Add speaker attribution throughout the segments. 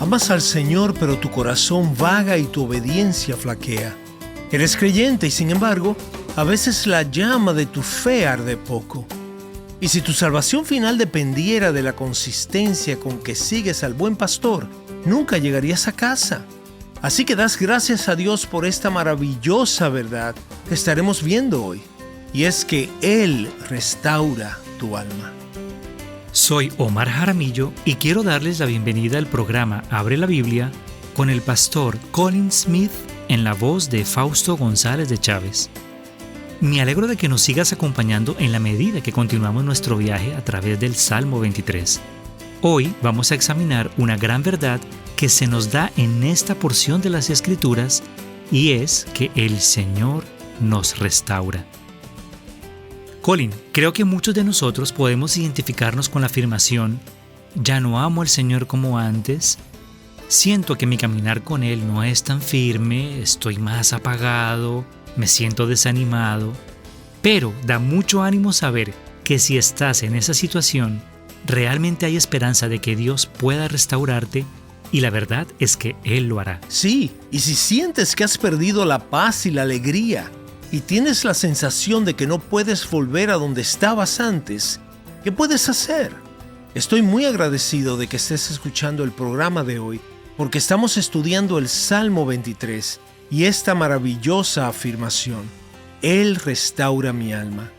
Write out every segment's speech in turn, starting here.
Speaker 1: Amas al Señor, pero tu corazón vaga y tu obediencia flaquea. Eres creyente y, sin embargo, a veces la llama de tu fe arde poco. Y si tu salvación final dependiera de la consistencia con que sigues al buen pastor, nunca llegarías a casa. Así que das gracias a Dios por esta maravillosa verdad que estaremos viendo hoy, y es que Él restaura tu alma.
Speaker 2: Soy Omar Jaramillo y quiero darles la bienvenida al programa Abre la Biblia con el pastor Colin Smith en la voz de Fausto González de Chávez. Me alegro de que nos sigas acompañando en la medida que continuamos nuestro viaje a través del Salmo 23. Hoy vamos a examinar una gran verdad que se nos da en esta porción de las Escrituras, y es que el Señor nos restaura. Colin, creo que muchos de nosotros podemos identificarnos con la afirmación: ya no amo al Señor como antes, siento que mi caminar con Él no es tan firme, estoy más apagado, me siento desanimado. Pero da mucho ánimo saber que si estás en esa situación, realmente hay esperanza de que Dios pueda restaurarte, y la verdad es que Él lo hará.
Speaker 1: Sí, y si sientes que has perdido la paz y la alegría, y tienes la sensación de que no puedes volver a donde estabas antes, ¿qué puedes hacer? Estoy muy agradecido de que estés escuchando el programa de hoy, porque estamos estudiando el Salmo 23 y esta maravillosa afirmación: Él restaura mi alma.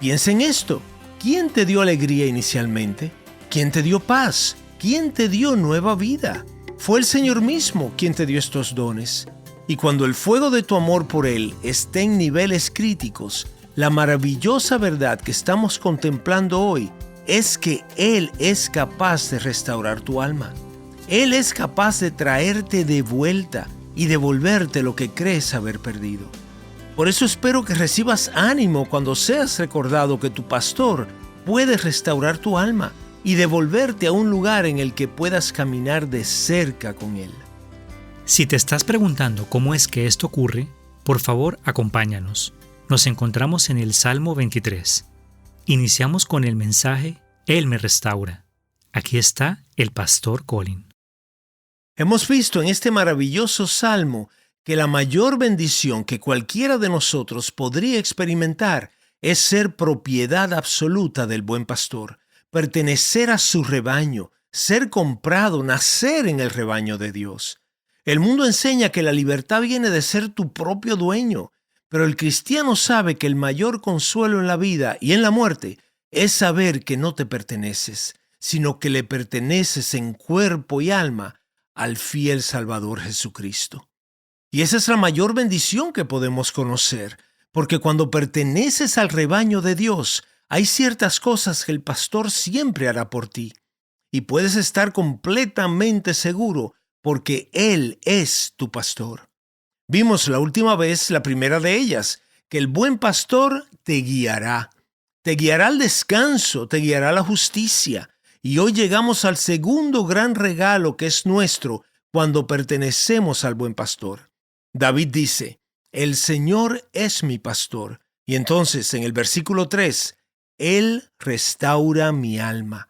Speaker 1: Piensa en esto. ¿Quién te dio alegría inicialmente? ¿Quién te dio paz? ¿Quién te dio nueva vida? Fue el Señor mismo quien te dio estos dones. Y cuando el fuego de tu amor por Él esté en niveles críticos, la maravillosa verdad que estamos contemplando hoy es que Él es capaz de restaurar tu alma. Él es capaz de traerte de vuelta y devolverte lo que crees haber perdido. Por eso espero que recibas ánimo cuando seas recordado que tu pastor puede restaurar tu alma y devolverte a un lugar en el que puedas caminar de cerca con Él.
Speaker 2: Si te estás preguntando cómo es que esto ocurre, por favor, acompáñanos. Nos encontramos en el Salmo 23. Iniciamos con el mensaje: Él me restaura. Aquí está el pastor Colin.
Speaker 1: Hemos visto en este maravilloso salmo que la mayor bendición que cualquiera de nosotros podría experimentar es ser propiedad absoluta del buen pastor, pertenecer a su rebaño, ser comprado, nacer en el rebaño de Dios. El mundo enseña que la libertad viene de ser tu propio dueño, pero el cristiano sabe que el mayor consuelo en la vida y en la muerte es saber que no te perteneces, sino que le perteneces en cuerpo y alma al fiel Salvador Jesucristo. Y esa es la mayor bendición que podemos conocer, porque cuando perteneces al rebaño de Dios, hay ciertas cosas que el pastor siempre hará por ti. Y puedes estar completamente seguro porque Él es tu pastor. Vimos la última vez la primera de ellas, que el buen pastor te guiará. Te guiará al descanso, te guiará a la justicia. Y hoy llegamos al segundo gran regalo que es nuestro cuando pertenecemos al buen pastor. David dice: el Señor es mi pastor. Y entonces en el versículo 3, Él restaura mi alma.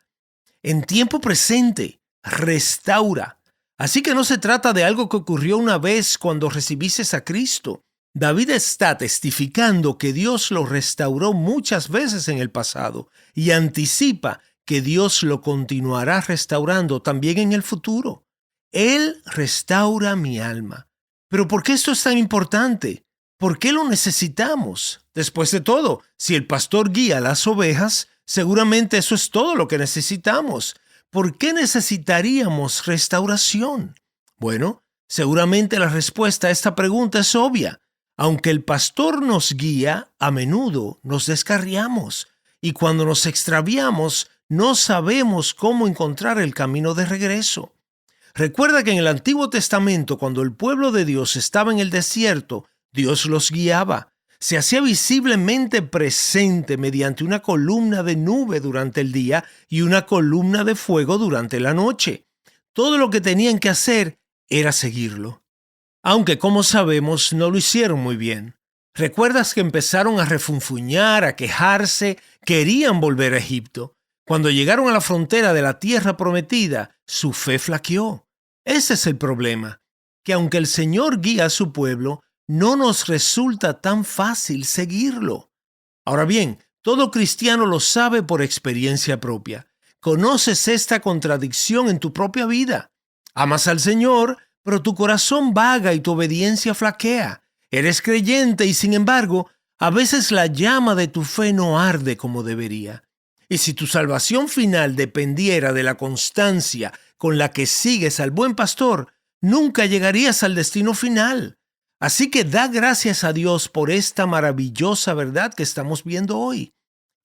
Speaker 1: En tiempo presente, restaura. Así que no se trata de algo que ocurrió una vez cuando recibiste a Cristo. David está testificando que Dios lo restauró muchas veces en el pasado y anticipa que Dios lo continuará restaurando también en el futuro. Él restaura mi alma. ¿Pero por qué esto es tan importante? ¿Por qué lo necesitamos? Después de todo, si el pastor guía las ovejas, seguramente eso es todo lo que necesitamos. ¿Por qué necesitaríamos restauración? Bueno, seguramente la respuesta a esta pregunta es obvia. Aunque el pastor nos guía, a menudo nos descarriamos. Y cuando nos extraviamos, no sabemos cómo encontrar el camino de regreso. Recuerda que en el Antiguo Testamento, cuando el pueblo de Dios estaba en el desierto, Dios los guiaba. Se hacía visiblemente presente mediante una columna de nube durante el día y una columna de fuego durante la noche. Todo lo que tenían que hacer era seguirlo. Aunque, como sabemos, no lo hicieron muy bien. ¿Recuerdas que empezaron a refunfuñar, a quejarse? Querían volver a Egipto. Cuando llegaron a la frontera de la tierra prometida, su fe flaqueó. Ese es el problema, que aunque el Señor guía a su pueblo, no nos resulta tan fácil seguirlo. Ahora bien, todo cristiano lo sabe por experiencia propia. Conoces esta contradicción en tu propia vida. Amas al Señor, pero tu corazón vaga y tu obediencia flaquea. Eres creyente y, sin embargo, a veces la llama de tu fe no arde como debería. Y si tu salvación final dependiera de la constancia con la que sigues al buen pastor, nunca llegarías al destino final. Así que da gracias a Dios por esta maravillosa verdad que estamos viendo hoy.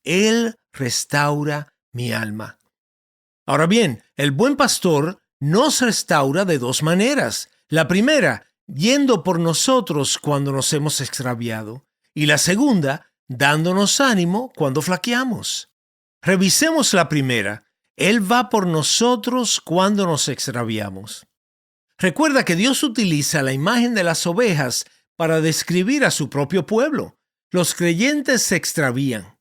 Speaker 1: Él restaura mi alma. Ahora bien, el buen pastor nos restaura de dos maneras. La primera, yendo por nosotros cuando nos hemos extraviado. Y la segunda, dándonos ánimo cuando flaqueamos. Revisemos la primera. Él va por nosotros cuando nos extraviamos. Recuerda que Dios utiliza la imagen de las ovejas para describir a su propio pueblo. Los creyentes se extravían.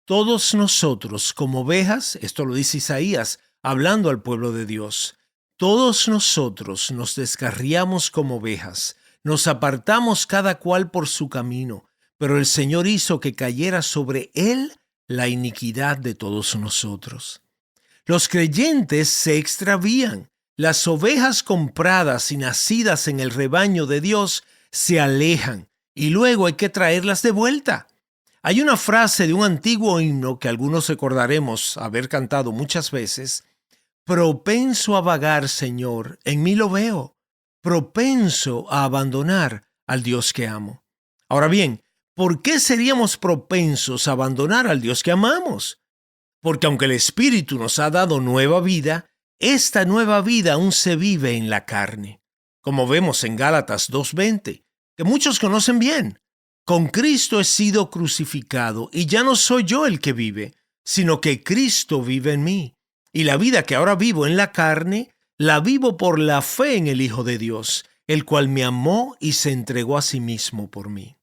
Speaker 1: Todos nosotros, como ovejas, esto lo dice Isaías, hablando al pueblo de Dios, todos nosotros nos descarriamos como ovejas, nos apartamos cada cual por su camino, pero el Señor hizo que cayera sobre él la iniquidad de todos nosotros. Los creyentes se extravían. Las ovejas compradas y nacidas en el rebaño de Dios se alejan y luego hay que traerlas de vuelta. Hay una frase de un antiguo himno que algunos recordaremos haber cantado muchas veces. Propenso a vagar, Señor, en mí lo veo. Propenso a abandonar al Dios que amo. Ahora bien, ¿por qué seríamos propensos a abandonar al Dios que amamos? Porque aunque el Espíritu nos ha dado nueva vida, esta nueva vida aún se vive en la carne. Como vemos en Gálatas 2:20, que muchos conocen bien. Con Cristo he sido crucificado y ya no soy yo el que vive, sino que Cristo vive en mí. Y la vida que ahora vivo en la carne, la vivo por la fe en el Hijo de Dios, el cual me amó y se entregó a sí mismo por mí.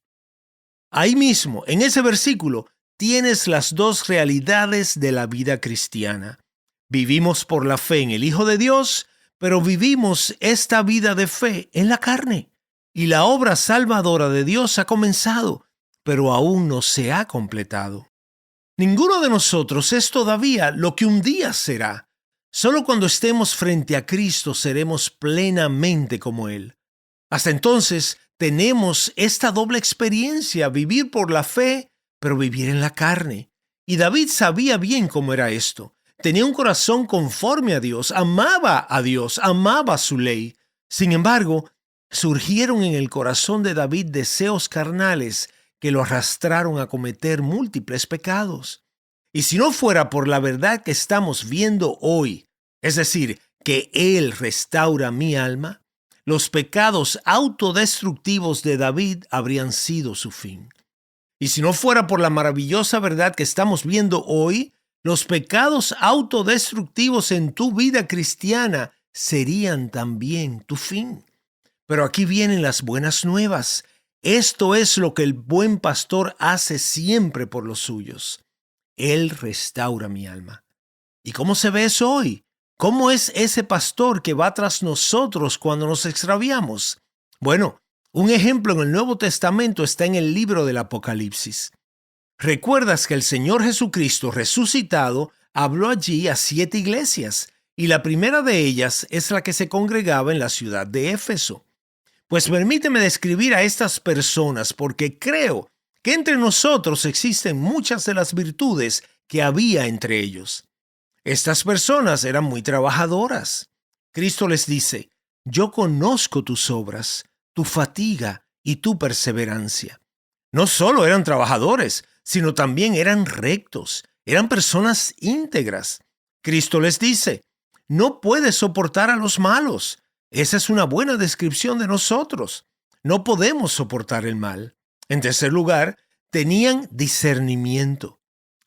Speaker 1: Ahí mismo, en ese versículo, tienes las dos realidades de la vida cristiana. Vivimos por la fe en el Hijo de Dios, pero vivimos esta vida de fe en la carne. Y la obra salvadora de Dios ha comenzado, pero aún no se ha completado. Ninguno de nosotros es todavía lo que un día será. Solo cuando estemos frente a Cristo seremos plenamente como Él. Hasta entonces tenemos esta doble experiencia, vivir por la fe, pero vivir en la carne. Y David sabía bien cómo era esto. Tenía un corazón conforme a Dios, amaba su ley. Sin embargo, surgieron en el corazón de David deseos carnales que lo arrastraron a cometer múltiples pecados. Y si no fuera por la verdad que estamos viendo hoy, es decir, que Él restaura mi alma, los pecados autodestructivos de David habrían sido su fin. Y si no fuera por la maravillosa verdad que estamos viendo hoy, los pecados autodestructivos en tu vida cristiana serían también tu fin. Pero aquí vienen las buenas nuevas. Esto es lo que el buen pastor hace siempre por los suyos. Él restaura mi alma. ¿Y cómo se ve eso hoy? ¿Cómo es ese pastor que va tras nosotros cuando nos extraviamos? Bueno, un ejemplo en el Nuevo Testamento está en el libro del Apocalipsis. Recuerdas que el Señor Jesucristo resucitado habló allí a 7 iglesias, y la primera de ellas es la que se congregaba en la ciudad de Éfeso. Pues permíteme describir a estas personas porque creo que entre nosotros existen muchas de las virtudes que había entre ellos. Estas personas eran muy trabajadoras. Cristo les dice, yo conozco tus obras, tu fatiga y tu perseverancia. No solo eran trabajadores, sino también eran rectos, eran personas íntegras. Cristo les dice, no puedes soportar a los malos. Esa es una buena descripción de nosotros. No podemos soportar el mal. En tercer lugar, tenían discernimiento.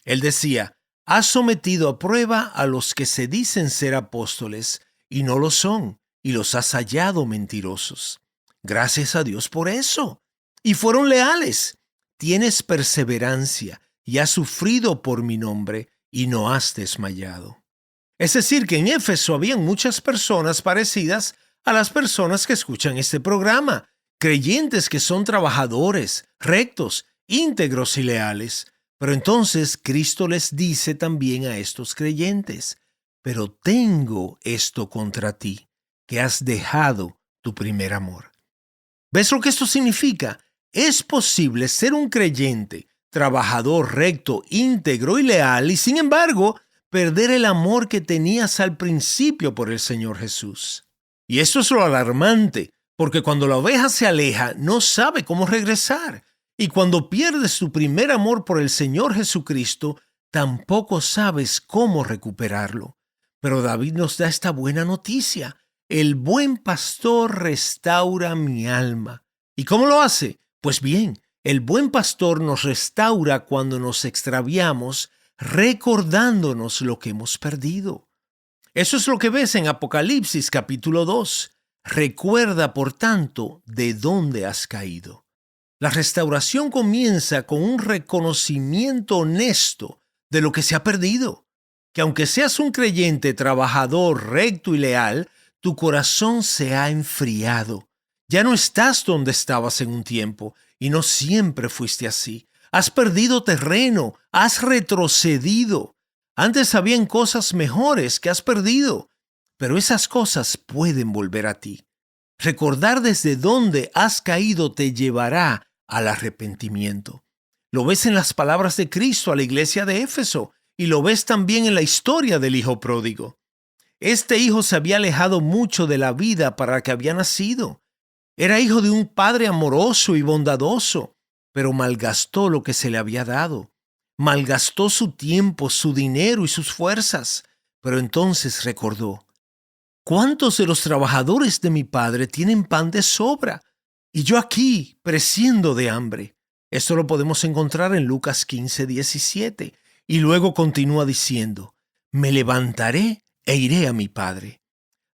Speaker 1: Él decía, has sometido a prueba a los que se dicen ser apóstoles y no lo son, y los has hallado mentirosos. Gracias a Dios por eso. Y fueron leales. Tienes perseverancia y has sufrido por mi nombre y no has desmayado. Es decir, que en Éfeso habían muchas personas parecidas a las personas que escuchan este programa, creyentes que son trabajadores, rectos, íntegros y leales. Pero entonces Cristo les dice también a estos creyentes: pero tengo esto contra ti, que has dejado tu primer amor. ¿Ves lo que esto significa? Es posible ser un creyente, trabajador, recto, íntegro y leal, y sin embargo, perder el amor que tenías al principio por el Señor Jesús. Y esto es lo alarmante, porque cuando la oveja se aleja, no sabe cómo regresar. Y cuando pierdes tu primer amor por el Señor Jesucristo, tampoco sabes cómo recuperarlo. Pero David nos da esta buena noticia: el buen pastor restaura mi alma. ¿Y cómo lo hace? Pues bien, el buen pastor nos restaura cuando nos extraviamos, recordándonos lo que hemos perdido. Eso es lo que ves en Apocalipsis capítulo 2. Recuerda, por tanto, de dónde has caído. La restauración comienza con un reconocimiento honesto de lo que se ha perdido. Que aunque seas un creyente trabajador, recto y leal, tu corazón se ha enfriado. Ya no estás donde estabas en un tiempo, y no siempre fuiste así. Has perdido terreno, has retrocedido. Antes habían cosas mejores que has perdido, pero esas cosas pueden volver a ti. Recordar desde dónde has caído te llevará al arrepentimiento. Lo ves en las palabras de Cristo a la iglesia de Éfeso, y lo ves también en la historia del hijo pródigo. Este hijo se había alejado mucho de la vida para la que había nacido. Era hijo de un padre amoroso y bondadoso, pero malgastó lo que se le había dado. Malgastó su tiempo, su dinero y sus fuerzas. Pero entonces recordó: ¿cuántos de los trabajadores de mi padre tienen pan de sobra? Y yo aquí, pereciendo de hambre. Esto lo podemos encontrar en Lucas 15:17. Y luego continúa diciendo: me levantaré e iré a mi padre.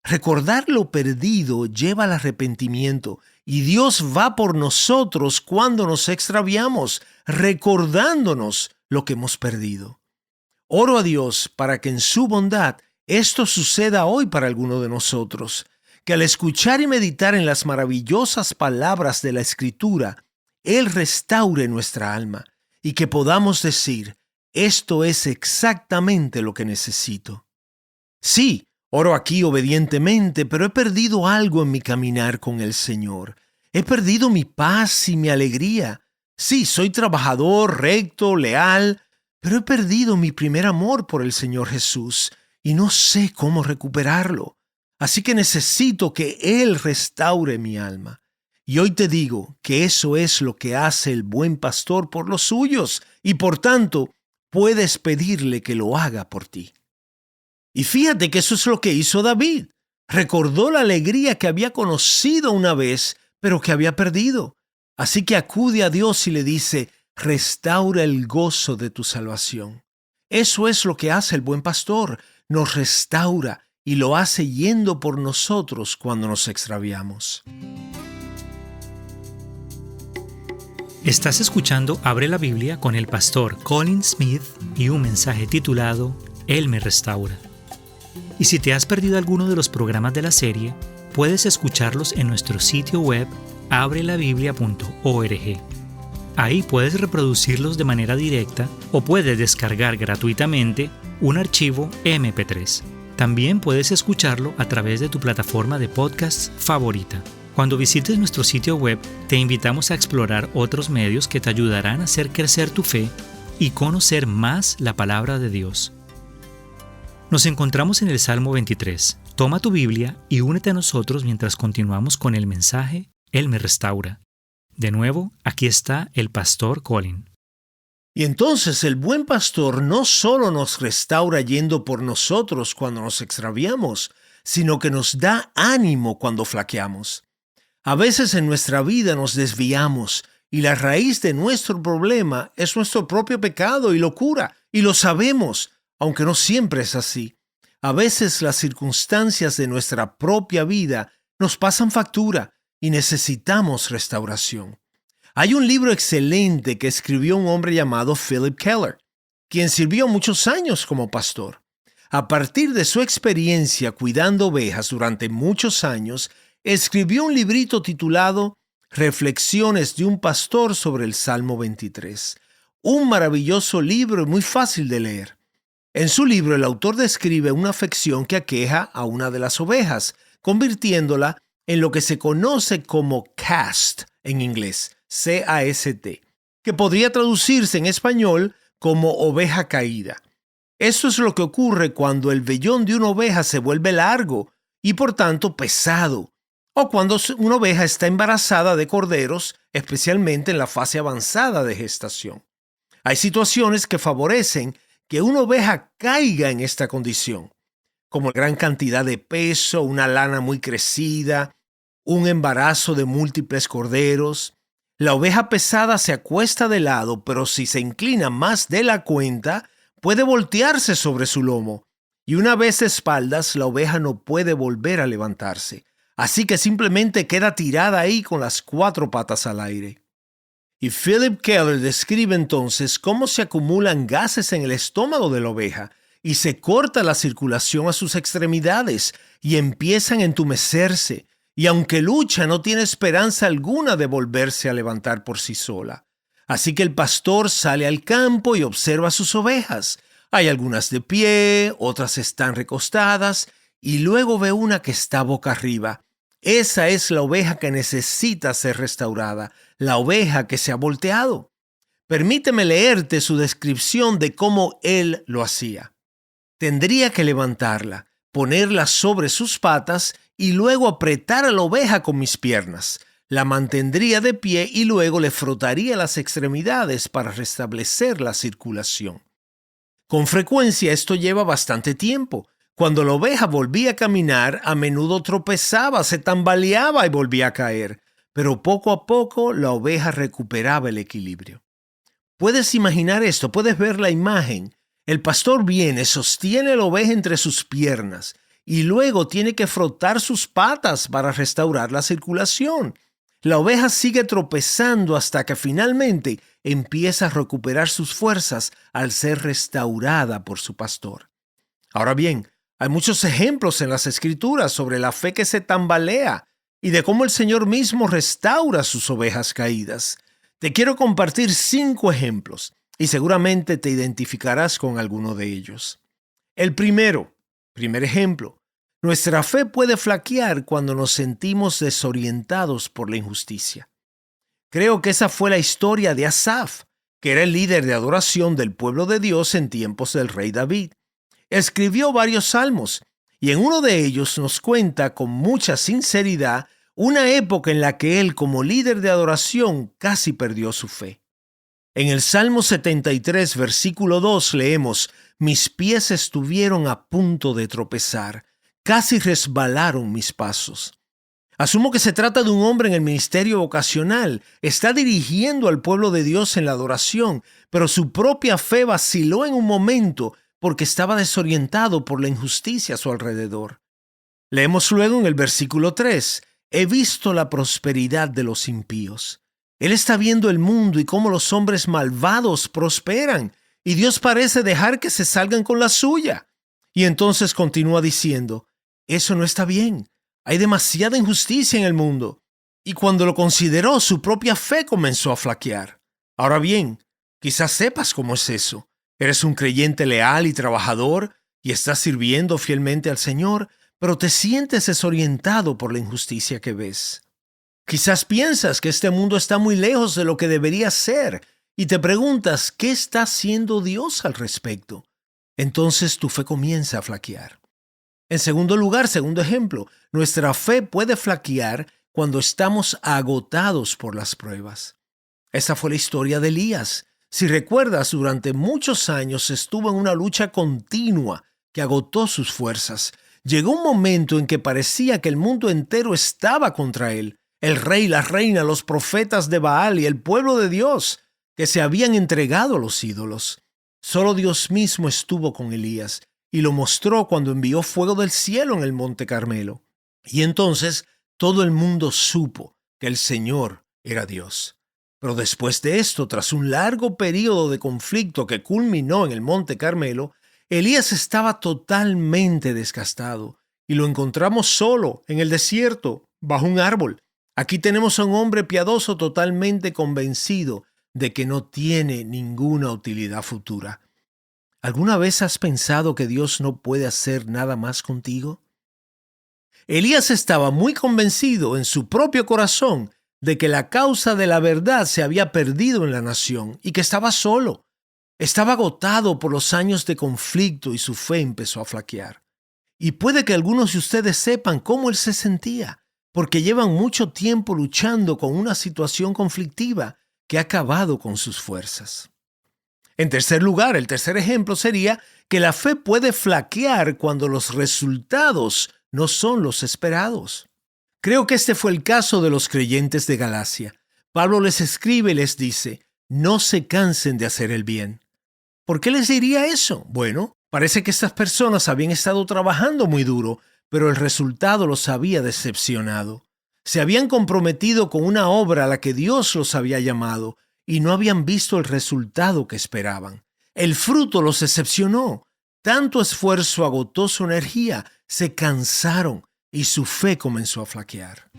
Speaker 1: Recordar lo perdido lleva al arrepentimiento, y Dios va por nosotros cuando nos extraviamos, recordándonos lo que hemos perdido. Oro a Dios para que en su bondad esto suceda hoy para alguno de nosotros, que al escuchar y meditar en las maravillosas palabras de la Escritura, Él restaure nuestra alma y que podamos decir: esto es exactamente lo que necesito. Sí, oro aquí obedientemente, pero he perdido algo en mi caminar con el Señor. He perdido mi paz y mi alegría. Sí, soy trabajador, recto, leal, pero he perdido mi primer amor por el Señor Jesús y no sé cómo recuperarlo. Así que necesito que Él restaure mi alma. Y hoy te digo que eso es lo que hace el buen pastor por los suyos, y por tanto, puedes pedirle que lo haga por ti. Y fíjate que eso es lo que hizo David. Recordó la alegría que había conocido una vez, pero que había perdido. Así que acude a Dios y le dice: restaura el gozo de tu salvación. Eso es lo que hace el buen pastor. Nos restaura y lo hace yendo por nosotros cuando nos extraviamos.
Speaker 2: Estás escuchando Abre la Biblia con el pastor Colin Smith y un mensaje titulado Él me restaura. Y si te has perdido alguno de los programas de la serie, puedes escucharlos en nuestro sitio web abrelabiblia.org. Ahí puedes reproducirlos de manera directa o puedes descargar gratuitamente un archivo MP3. También puedes escucharlo a través de tu plataforma de podcasts favorita. Cuando visites nuestro sitio web, te invitamos a explorar otros medios que te ayudarán a hacer crecer tu fe y conocer más la palabra de Dios. Nos encontramos en el Salmo 23. Toma tu Biblia y únete a nosotros mientras continuamos con el mensaje Él me restaura. De nuevo, aquí está el pastor Colin.
Speaker 1: Y entonces el buen pastor no solo nos restaura yendo por nosotros cuando nos extraviamos, sino que nos da ánimo cuando flaqueamos. A veces en nuestra vida nos desviamos y la raíz de nuestro problema es nuestro propio pecado y locura, y lo sabemos, aunque no siempre es así. A veces las circunstancias de nuestra propia vida nos pasan factura y necesitamos restauración. Hay un libro excelente que escribió un hombre llamado Philip Keller, quien sirvió muchos años como pastor. a partir de su experiencia cuidando ovejas durante muchos años, escribió un librito titulado Reflexiones de un pastor sobre el Salmo 23. Un maravilloso libro y muy fácil de leer. En su libro, el autor describe una afección que aqueja a una de las ovejas, convirtiéndola en lo que se conoce como cast en inglés, C-A-S-T, que podría traducirse en español como oveja caída. Esto es lo que ocurre cuando el vellón de una oveja se vuelve largo y por tanto pesado, o cuando una oveja está embarazada de corderos, especialmente en la fase avanzada de gestación. Hay situaciones que favorecen que una oveja caiga en esta condición, como gran cantidad de peso, una lana muy crecida, un embarazo de múltiples corderos. La oveja pesada se acuesta de lado, pero si se inclina más de la cuenta, puede voltearse sobre su lomo, y una vez de espaldas, la oveja no puede volver a levantarse, así que simplemente queda tirada ahí con las 4 patas al aire. Y Philip Keller describe entonces cómo se acumulan gases en el estómago de la oveja y se corta la circulación a sus extremidades y empiezan a entumecerse, y aunque lucha no tiene esperanza alguna de volverse a levantar por sí sola. Así que el pastor sale al campo y observa sus ovejas. Hay algunas de pie, otras están recostadas, y luego ve una que está boca arriba. Esa es la oveja que necesita ser restaurada, la oveja que se ha volteado. Permíteme leerte su descripción de cómo él lo hacía. Tendría que levantarla, ponerla sobre sus patas y luego apretar a la oveja con mis piernas. La mantendría de pie y luego le frotaría las extremidades para restablecer la circulación. Con frecuencia esto lleva bastante tiempo. Cuando la oveja volvía a caminar, a menudo tropezaba, se tambaleaba y volvía a caer, pero poco a poco la oveja recuperaba el equilibrio. ¿Puedes imaginar esto? ¿Puedes ver la imagen? El pastor viene, sostiene a la oveja entre sus piernas y luego tiene que frotar sus patas para restaurar la circulación. La oveja sigue tropezando hasta que finalmente empieza a recuperar sus fuerzas al ser restaurada por su pastor. Ahora bien, hay muchos ejemplos en las Escrituras sobre la fe que se tambalea y de cómo el Señor mismo restaura sus ovejas caídas. Te quiero compartir 5 ejemplos y seguramente te identificarás con alguno de ellos. El primer ejemplo. Nuestra fe puede flaquear cuando nos sentimos desorientados por la injusticia. Creo que esa fue la historia de Asaf, que era el líder de adoración del pueblo de Dios en tiempos del rey David. Escribió varios salmos y en uno de ellos nos cuenta con mucha sinceridad una época en la que él, como líder de adoración, casi perdió su fe. En el Salmo 73, versículo 2 leemos: «Mis pies estuvieron a punto de tropezar, casi resbalaron mis pasos». Asumo que se trata de un hombre en el ministerio vocacional. Está dirigiendo al pueblo de Dios en la adoración, pero su propia fe vaciló en un momento porque estaba desorientado por la injusticia a su alrededor. Leemos luego en el versículo 3, «He visto la prosperidad de los impíos». Él está viendo el mundo y cómo los hombres malvados prosperan, y Dios parece dejar que se salgan con la suya. Y entonces continúa diciendo: «Eso no está bien. Hay demasiada injusticia en el mundo». Y cuando lo consideró, su propia fe comenzó a flaquear. Ahora bien, quizás sepas cómo es eso. Eres un creyente leal y trabajador y estás sirviendo fielmente al Señor, pero te sientes desorientado por la injusticia que ves. Quizás piensas que este mundo está muy lejos de lo que debería ser y te preguntas, ¿qué está haciendo Dios al respecto? Entonces tu fe comienza a flaquear. En segundo lugar, segundo ejemplo, nuestra fe puede flaquear cuando estamos agotados por las pruebas. Esa fue la historia de Elías. Si recuerdas, durante muchos años estuvo en una lucha continua que agotó sus fuerzas. Llegó un momento en que parecía que el mundo entero estaba contra él. El rey, la reina, los profetas de Baal y el pueblo de Dios que se habían entregado a los ídolos. Solo Dios mismo estuvo con Elías y lo mostró cuando envió fuego del cielo en el monte Carmelo. Y entonces todo el mundo supo que el Señor era Dios. Pero después de esto, tras un largo periodo de conflicto que culminó en el monte Carmelo, Elías estaba totalmente desgastado y lo encontramos solo en el desierto, bajo un árbol. Aquí tenemos a un hombre piadoso totalmente convencido de que no tiene ninguna utilidad futura. ¿Alguna vez has pensado que Dios no puede hacer nada más contigo? Elías estaba muy convencido en su propio corazón de que la causa de la verdad se había perdido en la nación y que estaba solo. Estaba agotado por los años de conflicto y su fe empezó a flaquear. Y puede que algunos de ustedes sepan cómo él se sentía, porque llevan mucho tiempo luchando con una situación conflictiva que ha acabado con sus fuerzas. En tercer lugar, el tercer ejemplo sería que la fe puede flaquear cuando los resultados no son los esperados. Creo que este fue el caso de los creyentes de Galacia. Pablo les escribe y les dice, no se cansen de hacer el bien. ¿Por qué les diría eso? Bueno, parece que estas personas habían estado trabajando muy duro, pero el resultado los había decepcionado. Se habían comprometido con una obra a la que Dios los había llamado y no habían visto el resultado que esperaban. El fruto los decepcionó. Tanto esfuerzo agotó su energía, se cansaron y su fe comenzó a flaquear.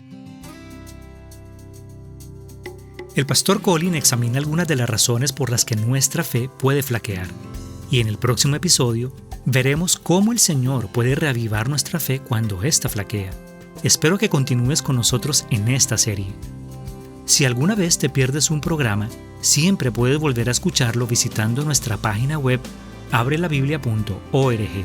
Speaker 2: El pastor Colin examina algunas de las razones por las que nuestra fe puede flaquear. Y en el próximo episodio veremos cómo el Señor puede reavivar nuestra fe cuando ésta flaquea. Espero que continúes con nosotros en esta serie. Si alguna vez te pierdes un programa, siempre puedes volver a escucharlo visitando nuestra página web abrelabiblia.org.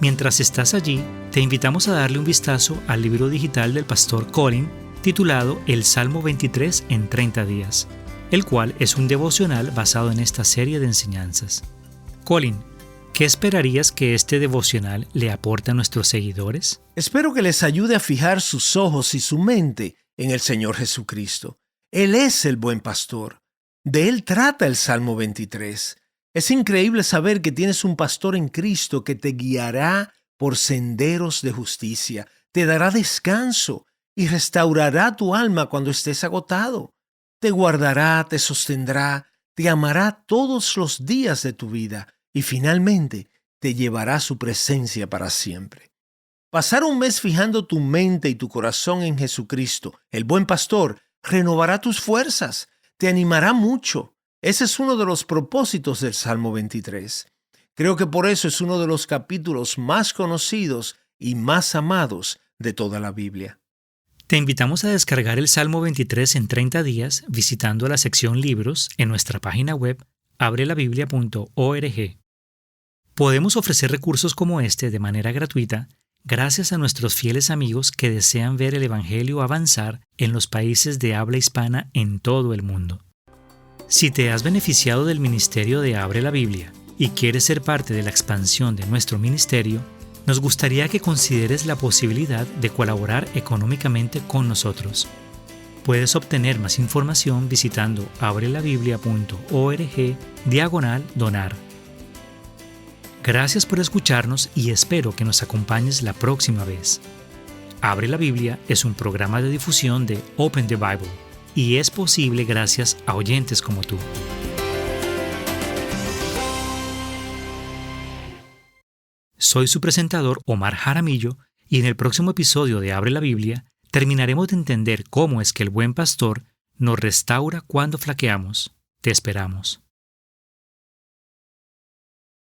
Speaker 2: Mientras estás allí, te invitamos a darle un vistazo al libro digital del pastor Colin titulado El Salmo 23 en 30 días, el cual es un devocional basado en esta serie de enseñanzas. Colin, ¿qué esperarías que este devocional le aporte a nuestros seguidores?
Speaker 1: Espero que les ayude a fijar sus ojos y su mente en el Señor Jesucristo. Él es el buen pastor. De Él trata el Salmo 23. Es increíble saber que tienes un pastor en Cristo que te guiará por senderos de justicia, te dará descanso y restaurará tu alma cuando estés agotado. Te guardará, te sostendrá, te amará todos los días de tu vida y finalmente te llevará a su presencia para siempre. Pasar un mes fijando tu mente y tu corazón en Jesucristo, el buen pastor, renovará tus fuerzas, te animará mucho. Ese es uno de los propósitos del Salmo 23. Creo que por eso es uno de los capítulos más conocidos y más amados de toda la Biblia.
Speaker 2: Te invitamos a descargar el Salmo 23 en 30 días visitando la sección Libros en nuestra página web abrelabiblia.org. Podemos ofrecer recursos como este de manera gratuita gracias a nuestros fieles amigos que desean ver el Evangelio avanzar en los países de habla hispana en todo el mundo. Si te has beneficiado del ministerio de Abre la Biblia y quieres ser parte de la expansión de nuestro ministerio, nos gustaría que consideres la posibilidad de colaborar económicamente con nosotros. Puedes obtener más información visitando abrelabiblia.org/donar. Gracias por escucharnos y espero que nos acompañes la próxima vez. Abre la Biblia es un programa de difusión de Open the Bible y es posible gracias a oyentes como tú. Soy su presentador Omar Jaramillo y en el próximo episodio de Abre la Biblia terminaremos de entender cómo es que el buen pastor nos restaura cuando flaqueamos. Te esperamos.